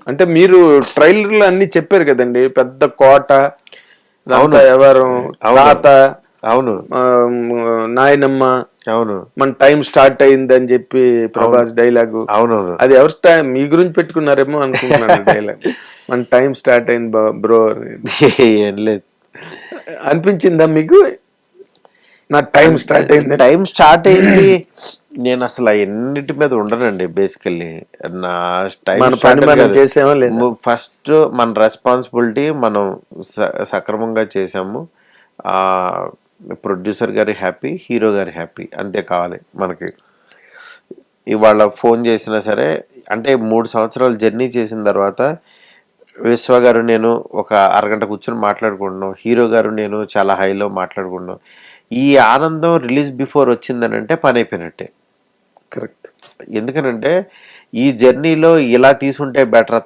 అంటే మీరు ట్రైలర్లు అన్ని చెప్పారు కదండి, పెద్ద కోట, ఎవరు తాత, అవును నాయనమ్మ, అవును మన టైం స్టార్ట్ అయింది అని చెప్పి ప్రభాస్ డైలాగు. అవునవును అది ఎవరి టైం, మీ గురించి పెట్టుకున్నారేమో అనుకుంటున్నాను డైలాగ్. మన టైం స్టార్ట్ అయింది బ్రో ఏం లేదు. అనిపించిందా మీకు? నా టైం స్టార్ట్ అయింది, టైం స్టార్ట్ అయింది. నేను అసలు ఎన్నిటి మీద ఉండనండి బేసికల్లీ. నా టైం స్టార్ట్ చేసామా లేదా, ఫస్ట్ మన రెస్పాన్సిబిలిటీ మనం సక్రమంగా చేసాము. ప్రొడ్యూసర్ గారి హ్యాపీ, హీరో గారి హ్యాపీ, అంతే కావాలి మనకి. ఇవాళ ఫోన్ చేసినా సరే, అంటే 3 సంవత్సరాలు జర్నీ చేసిన తర్వాత విశ్వ గారు నేను ఒక అరగంట కూర్చొని మాట్లాడుకుంటున్నాం, హీరో గారు నేను చాలా హైలో మాట్లాడుకుంటున్నాం. ఈ ఆనందం రిలీజ్ బిఫోర్ వచ్చిందని అంటే పని అయిపోయినట్టే. కరెక్ట్. ఎందుకనంటే ఈ జర్నీలో ఇలా తీసుంటే బెటర్,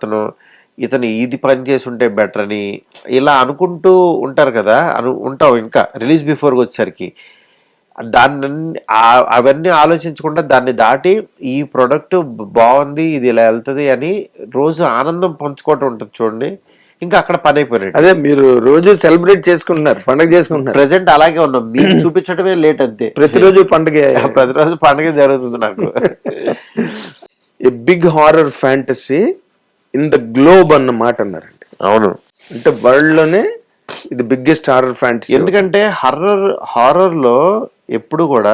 ఇతను ఇది పని చేసి ఉంటే బెటర్ అని ఇలా అనుకుంటూ ఉంటారు కదా, ఉంటాం. ఇంకా రిలీజ్ బిఫోర్కి వచ్చేసరికి అవన్నీ ఆలోచించకుండా దాన్ని దాటి ఈ ప్రొడక్ట్ బాగుంది, ఇది ఇలా వెళ్తుంది అని రోజు ఆనందం పంచుకోవటం ఉంటుంది చూడండి, ఇంకా అక్కడ పని అయిపోయినట్టు. అదే మీరు రోజు సెలబ్రేట్ చేసుకుంటున్నారు, పండుగ చేసుకుంటున్నారు. ప్రెసెంట్ అలాగే ఉన్నాం, మీకు చూపించడమే లేట్ అంతే. ప్రతిరోజు పండుగ, ప్రతిరోజు పండుగ జరుగుతుంది నాకు. A big horror fantasy in the globe అన్న మాట అన్నారండి. అవును, అంటే వరల్డ్ లోనే ఇది బిగ్గెస్ట్ హారర్ ఫ్యాంటసీ. ఎందుకంటే హారర్లో ఎప్పుడు కూడా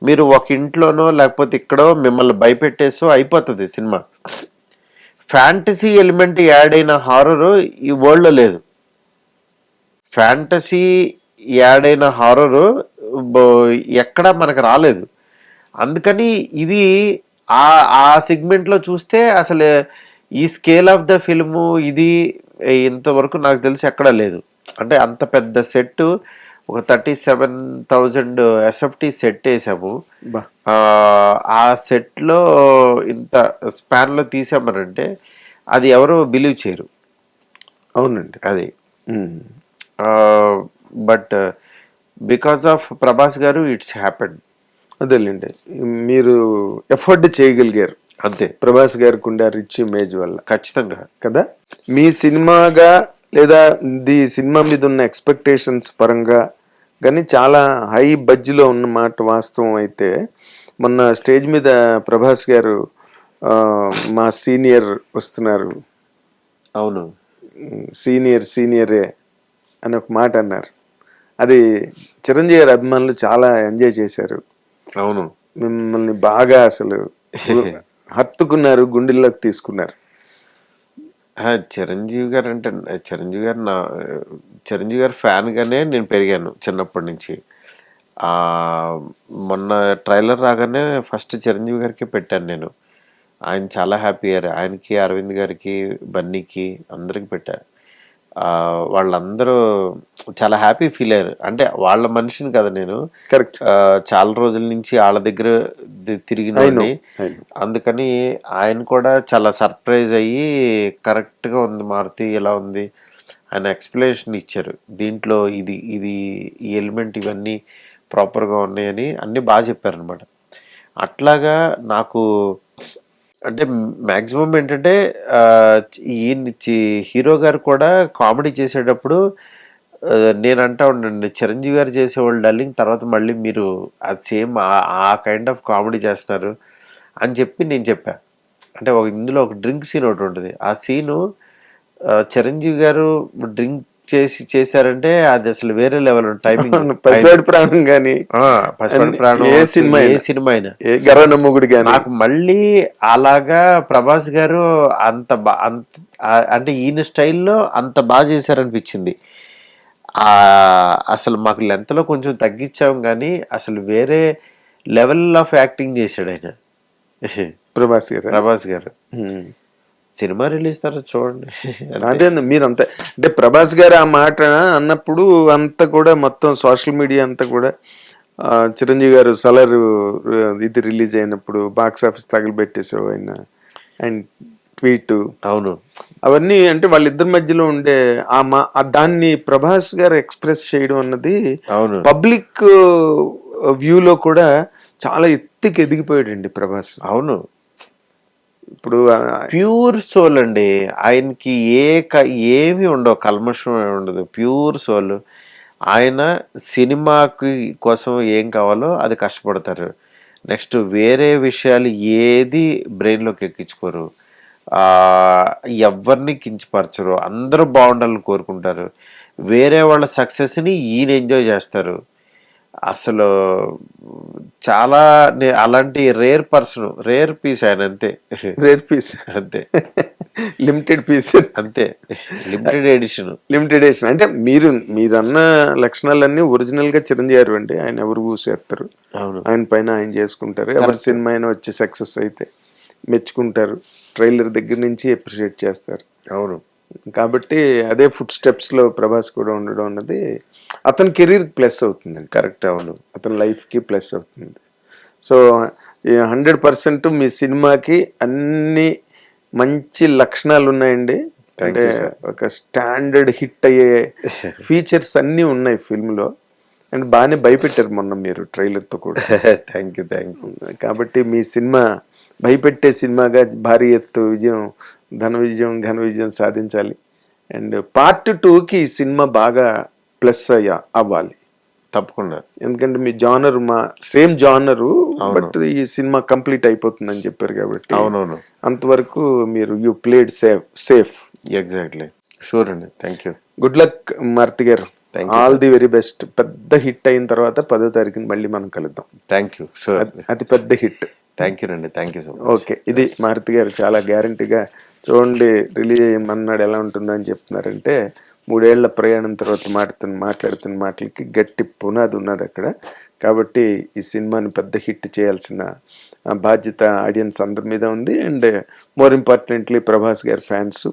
మీరు ఒక ఇంట్లోనో లేకపోతే ఇక్కడో మిమ్మల్ని భయపెట్టేసో అయిపోతుంది సినిమా. ఫ్యాంటసీ ఎలిమెంట్ యాడ్ అయిన హారర్ ఈ వరల్డ్లో లేదు. ఫ్యాంటసీ యాడ్ అయిన హారర్ ఎక్కడా మనకు రాలేదు. అందుకని ఇది ఆ సెగ్మెంట్లో చూస్తే అసలు ఈ స్కేల్ ఆఫ్ ద ఫిల్ము ఇది ఇంతవరకు నాకు తెలిసి ఎక్కడా లేదు. అంటే అంత పెద్ద సెట్, ఒక 37,000 ఎస్ఎఫ్టీ సెట్ వేసాము. ఆ సెట్లో ఇంత స్పాన్లో తీసామనంటే అది ఎవరు బిలీవ్ చేయరు. అవునండి అది. బట్ బికాస్ ఆఫ్ ప్రభాస్ గారు ఇట్స్ హ్యాపెండ్. అదేలేండి, మీరు ఎఫర్ట్ చేయగలిగారు అంతే. ప్రభాస్ గారికి ఉండే రిచ్ ఇమేజ్ వల్ల. ఖచ్చితంగా కదా. మీ సినిమాగా లేదా సినిమా మీద ఉన్న ఎక్స్పెక్టేషన్స్ పరంగా కానీ చాలా హై బడ్జ్లో ఉన్న మాట వాస్తవం అయితే, మొన్న స్టేజ్ మీద ప్రభాస్ గారు మా సీనియర్ వస్తున్నారు, అవును సీనియరే అని ఒక మాట అన్నారు. అది చిరంజీవి గారి అభిమానులు చాలా ఎంజాయ్ చేశారు. అవును, మిమ్మల్ని బాగా అసలు హత్తుకున్నారు, గుండెల్లోకి తీసుకున్నారు. చిరంజీవి గారు అంటే చిరంజీవి గారు ఫ్యాన్గానే నేను పెరిగాను చిన్నప్పటి నుంచి. మొన్న ట్రైలర్ రాగానే ఫస్ట్ చిరంజీవి గారికి పెట్టాను నేను. ఆయన చాలా హ్యాపీ అయ్యారు. ఆయనకి, అరవింద్ గారికి, బన్నీకి అందరికి పెట్టారు. వాళ్ళందరూ చాలా హ్యాపీ ఫీల్ అయ్యారు. అంటే వాళ్ళ మనిషిని కదా నేను, కరెక్ట్, చాలా రోజుల నుంచి వాళ్ళ దగ్గర తిరిగినండి. అందుకని ఆయన కూడా చాలా సర్ప్రైజ్ అయ్యి కరెక్ట్గా ఉంది మారుతి, ఇలా ఉంది ఆయన ఎక్స్ప్లెనేషన్ ఇచ్చారు. దీంట్లో ఇది ఇది ఈ ఎలిమెంట్ ఇవన్నీ ప్రాపర్గా ఉన్నాయని అన్నీ బాగా చెప్పారనమాట. అట్లాగా నాకు అంటే మ్యాక్సిమం ఏంటంటే హీరో గారు కూడా కామెడీ చేసేటప్పుడు నేను అంటా ఉండండి, చిరంజీవి గారు చేసేవాళ్ళు డార్లింగ్, తర్వాత మళ్ళీ మీరు అది సేమ్ ఆ కైండ్ ఆఫ్ కామెడీ చేస్తున్నారు అని చెప్పి నేను చెప్పా. అంటే ఇందులో ఒక డ్రింక్ సీన్ ఒకటి ఉంటుంది. ఆ సీను చిరంజీవి గారు డ్రింక్ చేశారంటే అది అసలు వేరే లెవెల్ టైమింగ్. పసివాడి ప్రాణం కానీ, పసివాడి ప్రాణం, ఏ సినిమా అయినా, నాకు మళ్ళీ అలాగా ప్రభాస్ గారు అంత అంటే ఈయన స్టైల్లో అంత బాగా చేశారనిపించింది. అసలు మాకు లెంత్లో కొంచెం తగ్గించాం కానీ అసలు వేరే లెవెల్ ఆఫ్ యాక్టింగ్ చేశాడు ఆయన ప్రభాస్ గారు. సినిమా రిలీజ్ తర్వాత చూడండి. అదే మీరు అంత అంటే ప్రభాస్ గారు ఆ మాట అన్నప్పుడు అంతా కూడా మొత్తం సోషల్ మీడియా అంతా కూడా చిరంజీవి గారు సలర్ ఇది రిలీజ్ అయినప్పుడు బాక్స్ ఆఫీస్ తగలబెట్టేసావు ఆయన ట్వీట్. అవును, అవన్నీ అంటే వాళ్ళిద్దరి మధ్యలో ఉండే దాన్ని ప్రభాస్ గారు ఎక్స్ప్రెస్ చేయడం అన్నది పబ్లిక్ వ్యూలో కూడా చాలా ఎత్తుకి ఎదిగిపోయాడండి ప్రభాస్. అవును, ఇప్పుడు ప్యూర్ సోల్ అండి. ఆయనకి ఏమి ఉండవు, కల్మషం ఉండదు, ప్యూర్ సోల్. ఆయన సినిమాకి కోసం ఏం కావాలో అది కష్టపడతారు. నెక్స్ట్ వేరే విషయాలు ఏది బ్రెయిన్లోకి ఎక్కించుకోరు, ఎవరిని కించపరచరు, అందరూ బాగుండాలని కోరుకుంటారు. వేరే వాళ్ళ సక్సెస్ని ఈయన ఎంజాయ్ చేస్తారు. అసలు చాలా అలాంటి రేర్ పర్సన్, రేర్ పీస్ ఆయన. అంతే, రేర్ పీస్, అంతే, లిమిటెడ్ పీస్, అంతే, లిమిటెడ్ ఎడిషన్. అంటే మీరన్న లక్షణాలన్నీ ఒరిజినల్ గా చిరంజీవి అండి. ఆయన ఎవరు పూసేస్తారు, అవును, ఆయన పైన ఆయన చేసుకుంటారు. ఎవరి సినిమా అయినా వచ్చి సక్సెస్ అయితే మెచ్చుకుంటారు, ట్రైలర్ దగ్గర నుంచి అప్రిషియేట్ చేస్తారు. అవును. కాబట్టి అదే ఫుడ్ స్టెప్స్ లో ప్రభాస్ కూడా ఉండడం అన్నది అతని కెరీర్ ప్లస్ అవుతుంది. కరెక్ట్. అవును, అతని లైఫ్ కి ప్లస్ అవుతుంది. సో 100% మీ సినిమాకి అన్ని మంచి లక్షణాలు ఉన్నాయండి. అంటే ఒక స్టాండర్డ్ హిట్ అయ్యే ఫీచర్స్ అన్నీ ఉన్నాయి ఫిల్మ్ లో. అండ్ బాగానే భయపెట్టారు మొన్న మీరు ట్రైలర్ తో కూడా. Thank you. కాబట్టి మీ సినిమా భయపెట్టే సినిమాగా భారీ ఎత్తు విజయం, ఘన విజయం సాధించాలి. అండ్ పార్ట్ 2కి ఈ సినిమా బాగా ప్లస్ అవ్వాలి తప్పకుండా. ఎందుకంటే మీ జానర్ మా సేమ్ జానరు, బట్ ఈ సినిమా కంప్లీట్ అయిపోతుందని చెప్పారు కాబట్టి. అవునవును, అంతవరకు మీరు you played safe. Exactly. Sure అండి. Thank you. Good luck Maruthi garu. All the very best. పెద్ద హిట్ అయిన తర్వాత 10వ తారీఖున మళ్ళీ మనం కలుద్దాం. Thank you. షూర్. అతి పెద్ద హిట్. థ్యాంక్ యూ అండి. Thank you so much. Okay, ఇది మారుతి గారు చాలా గ్యారంటీగా చూడండి. రిలీజ్ అయ్యమన్నాడు ఎలా ఉంటుందని చెప్తున్నారంటే 3 ఏళ్ల ప్రయాణం తర్వాత మాట్లాడుతున్న మాటలకి గట్టి పునాది ఉన్నది అక్కడ. కాబట్టి ఈ సినిమాని పెద్ద హిట్ చేయాల్సిన బాధ్యత ఆడియన్స్ అందరి మీద ఉంది. అండ్ మోర్ ఇంపార్టెంట్లీ ప్రభాస్ గారి ఫ్యాన్స్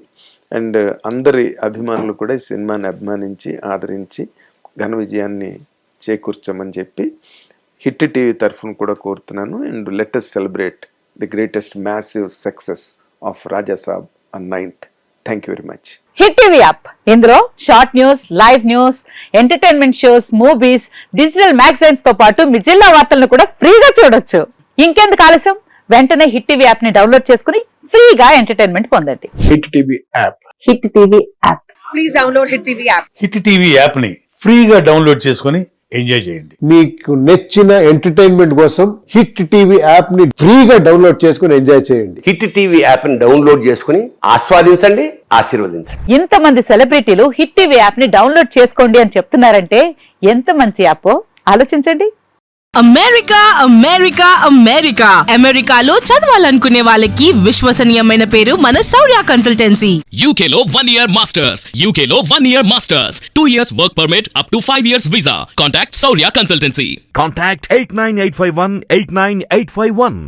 అండ్ అందరి అభిమానులు కూడా ఈ సినిమాని అభిమానించి ఆదరించి ఘన విజయాన్ని చేకూర్చమని చెప్పి హిట్ టీవీ తరఫున కూడా కోరుతున్నాను. And let us celebrate the greatest massive success of Rajasaab on 9th. Thank you very much. Hit TV app, ఇందులో short news, live news, entertainment shows, movies, digital magazines తో పాటు మీ జిల్లా వార్తలను కూడా ఫ్రీగా చూడొచ్చు. ఇంకెందుకు ఆలస్యం, వెంటనే హిట్ టీవీ యాప్ ని డౌన్లోడ్ చేసుకుని ఫ్రీగా ఎంటర్టైన్మెంట్ పొందండి. Hit TV app. Hit TV app. Please download hit TV app. Hit TV app ని ఫ్రీగా డౌన్లోడ్ చేసుకొని ఎంజాయ్ చేయండి. మీకు నచ్చిన ఎంటర్టైన్మెంట్ కోసం హిట్ టీవీ యాప్ ని ఫ్రీగా డౌన్లోడ్ చేసుకుని ఎంజాయ్ చేయండి. హిట్ టీవీ యాప్ ని డౌన్లోడ్ చేసుకుని ఆస్వాదించండి, ఆశీర్వదించండి. ఇంతమంది సెలబ్రిటీలు హిట్ టీవీ యాప్ ని డౌన్లోడ్ చేసుకోండి అని చెప్తున్నారంటే ఎంత మంచి యాప్ ఆలోచించండి. అమెరికా అమెరికా అమెరికా అమెరికాలో చదవాలనుకునే వాళ్ళకి విశ్వసనీయమైన పేరు మన శౌర్య కన్సల్టెన్సీ. UK లో 1 year masters, UK లో 1 year masters, 2 years work permit up to 5 years visa. Contact Saurya Consultancy. Contact 89851 89851.